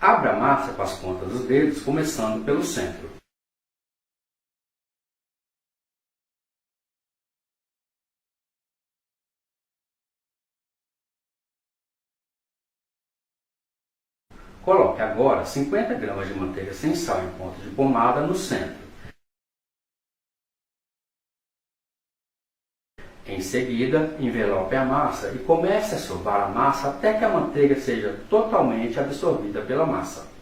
Abra a massa com as pontas dos dedos, começando pelo centro. Coloque agora 50 gramas de manteiga sem sal em ponta de pomada no centro. Em seguida, envelope a massa e comece a sovar a massa até que a manteiga seja totalmente absorvida pela massa.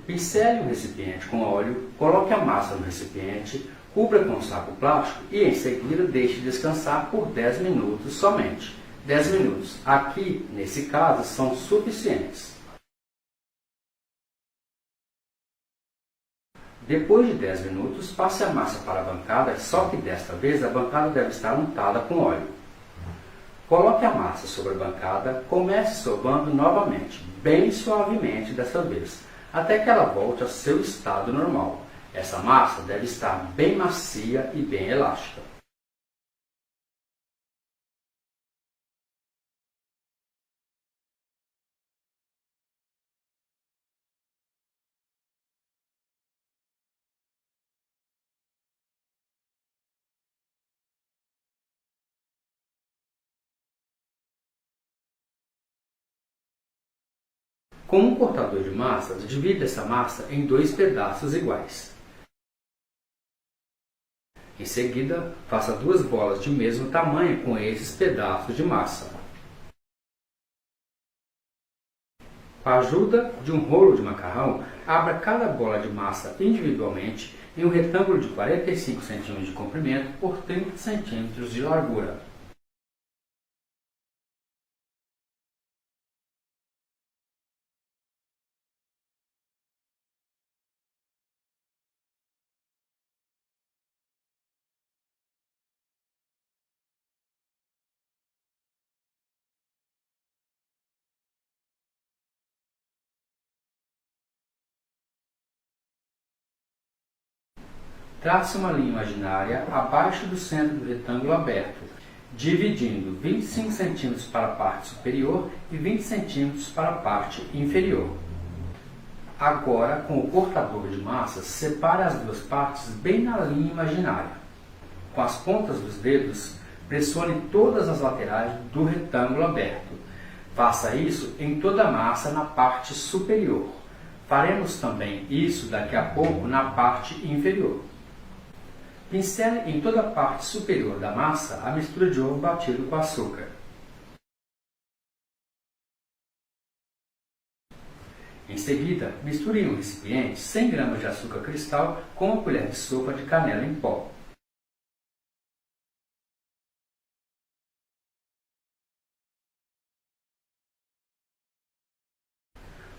Pincele o recipiente com óleo, coloque a massa no recipiente, cubra com um saco plástico e em seguida deixe descansar por 10 minutos somente. 10 minutos, aqui, nesse caso, são suficientes. Depois de 10 minutos, passe a massa para a bancada, só que desta vez a bancada deve estar untada com óleo. Coloque a massa sobre a bancada, comece sovando novamente, bem suavemente desta vez, até que ela volte ao seu estado normal. Essa massa deve estar bem macia e bem elástica. Com um cortador de massas, divida essa massa em 2 pedaços iguais. Em seguida, faça 2 bolas de mesmo tamanho com esses pedaços de massa. Com a ajuda de um rolo de macarrão, abra cada bola de massa individualmente em um retângulo de 45 cm de comprimento por 30 cm de largura. Trace uma linha imaginária abaixo do centro do retângulo aberto, dividindo 25 cm para a parte superior e 20 cm para a parte inferior. Agora, com o cortador de massas, separe as 2 partes bem na linha imaginária. Com as pontas dos dedos, pressione todas as laterais do retângulo aberto. Faça isso em toda a massa na parte superior. Faremos também isso daqui a pouco na parte inferior. Pincele em toda a parte superior da massa a mistura de ovo batido com açúcar. Em seguida, misture em um recipiente 100 gramas de açúcar cristal com uma colher de sopa de canela em pó.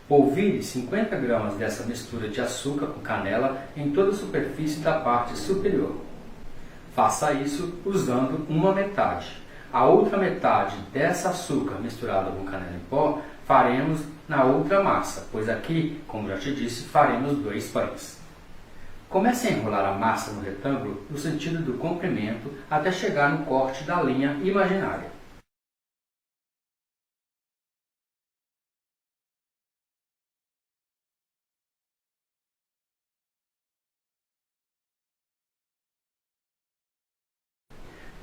Polvilhe 50 gramas dessa mistura de açúcar com canela em toda a superfície da parte superior. Faça isso usando uma metade. A outra metade dessa açúcar misturada com canela em pó faremos na outra massa, pois aqui, como já te disse, faremos 2 pães. Comece a enrolar a massa no retângulo no sentido do comprimento até chegar no corte da linha imaginária.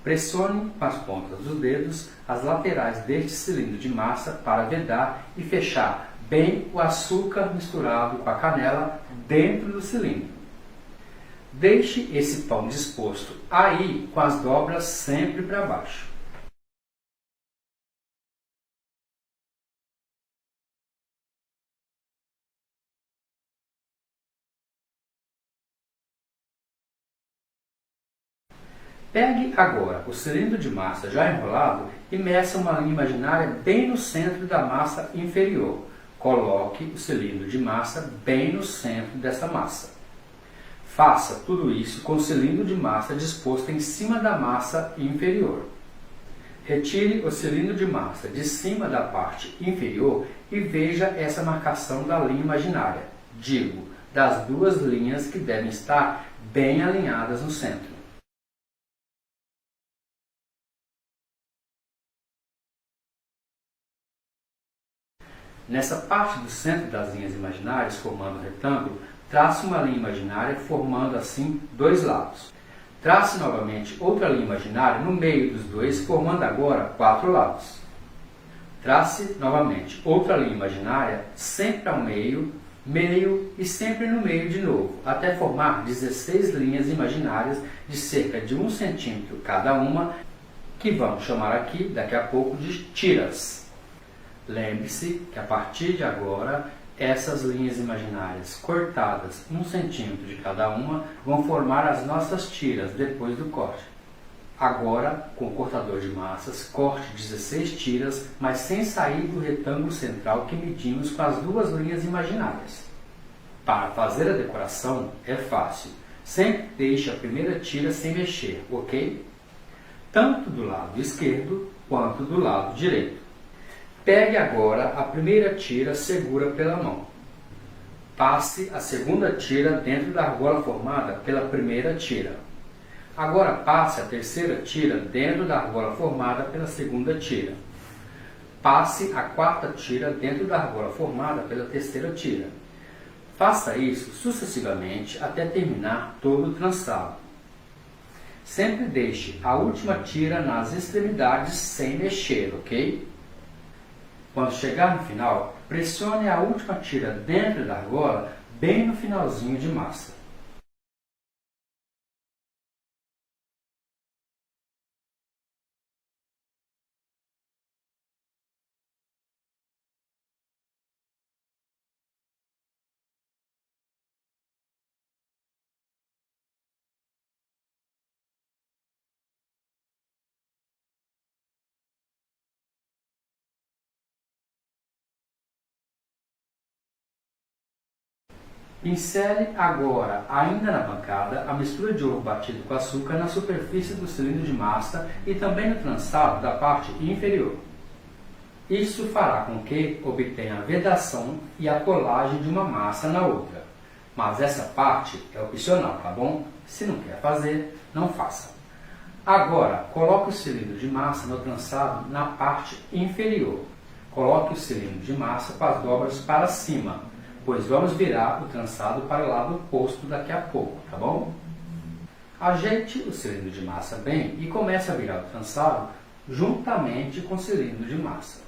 Pressione com as pontas dos dedos as laterais deste cilindro de massa para vedar e fechar bem o açúcar misturado com a canela dentro do cilindro. Deixe esse pão disposto aí com as dobras sempre para baixo. Pegue agora o cilindro de massa já enrolado e meça uma linha imaginária bem no centro da massa inferior. Coloque o cilindro de massa bem no centro dessa massa. Faça tudo isso com o cilindro de massa disposto em cima da massa inferior. Retire o cilindro de massa de cima da parte inferior e veja essa marcação da linha imaginária, digo, das duas linhas que devem estar bem alinhadas no centro. Nessa parte do centro das linhas imaginárias, formando o retângulo, trace uma linha imaginária formando assim dois lados. Trace novamente outra linha imaginária no meio dos dois, formando agora 4 lados. Trace novamente outra linha imaginária, sempre ao meio, meio e sempre no meio de novo, até formar 16 linhas imaginárias de cerca de 1 centímetro cada uma, que vamos chamar aqui, daqui a pouco, de tiras. Lembre-se que a partir de agora, essas linhas imaginárias cortadas 1 centímetro de cada uma vão formar as nossas tiras depois do corte. Agora, com o cortador de massas, corte 16 tiras, mas sem sair do retângulo central que medimos com as duas linhas imaginárias. Para fazer a decoração é fácil. Sempre deixe a primeira tira sem mexer, ok? Tanto do lado esquerdo quanto do lado direito. Pegue agora a primeira tira segura pela mão. Passe a segunda tira dentro da argola formada pela primeira tira. Agora passe a terceira tira dentro da argola formada pela segunda tira. Passe a quarta tira dentro da argola formada pela terceira tira. Faça isso sucessivamente até terminar todo o trançado. Sempre deixe a última tira nas extremidades sem mexer, ok? Quando chegar no final, pressione a última tira dentro da argola, bem no finalzinho de massa. Pincele agora, ainda na bancada, a mistura de ovo batido com açúcar na superfície do cilindro de massa e também no trançado da parte inferior. Isso fará com que obtenha a vedação e a colagem de uma massa na outra. Mas essa parte é opcional, tá bom? Se não quer fazer, não faça. Agora, coloque o cilindro de massa no trançado na parte inferior. Coloque o cilindro de massa com as dobras para cima, pois vamos virar o trançado para o lado oposto daqui a pouco, tá bom? Ajeite o cilindro de massa bem e comece a virar o trançado juntamente com o cilindro de massa.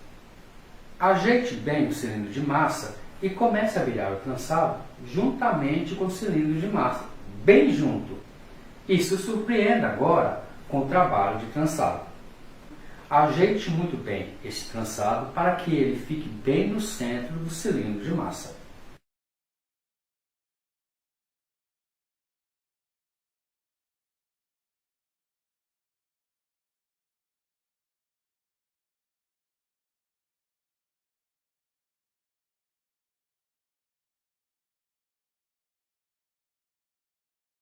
Ajeite bem o cilindro de massa e comece a virar o trançado juntamente com o cilindro de massa, bem junto. E se surpreenda agora com o trabalho de trançado. Ajeite muito bem esse trançado para que ele fique bem no centro do cilindro de massa.